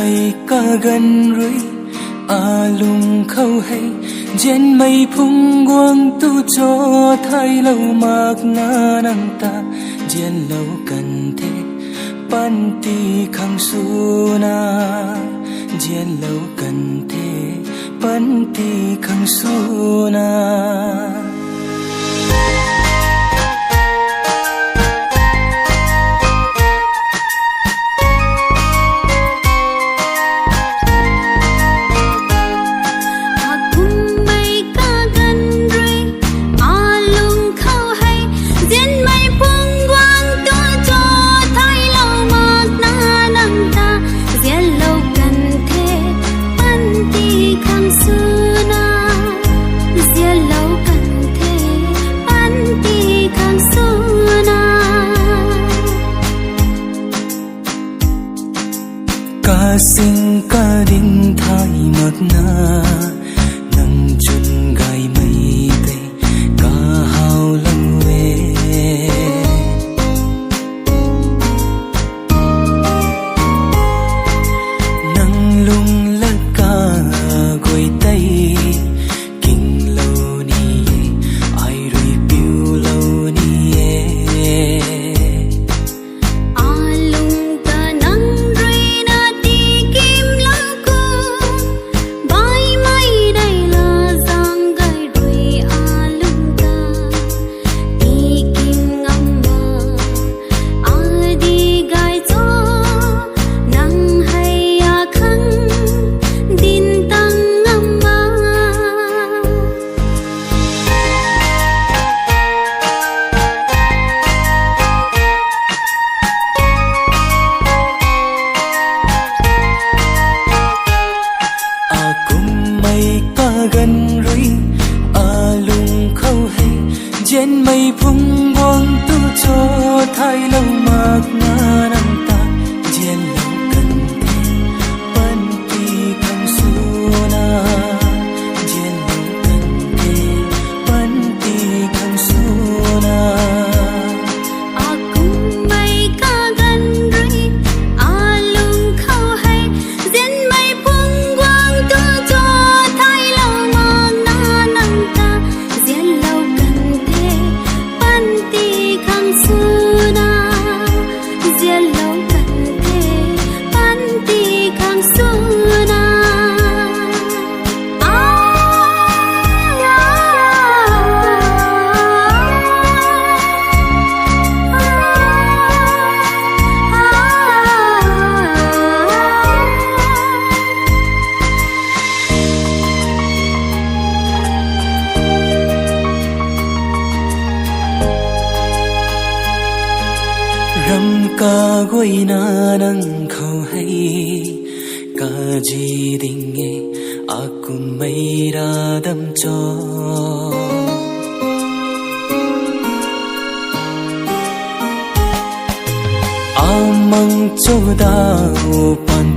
mây ca gần rưỡi lùng khâu hay trên mây phung quang tu cho thay lâu mạc na năng ta trên lâu cần thế pan ti khang su na trên lâu cần thế pan ti khang su na ca sinh ca đinh thay mặc na nâng chân gai mây tây ca hào lăng về nâng lung lắc ca gối tay kinh lâu ni ai rồi piu lâu ni gần rưỡi lùng khâu hay trên mây phung quang tu cho thay lâu mạc na năng ta trên lâu cần thế pan ti khang su na trên lâu cần thế pan ti khang su na râm ca gối na nang khâu hay ca ji ding nghe aku mai ra đâm cho amang cho da pan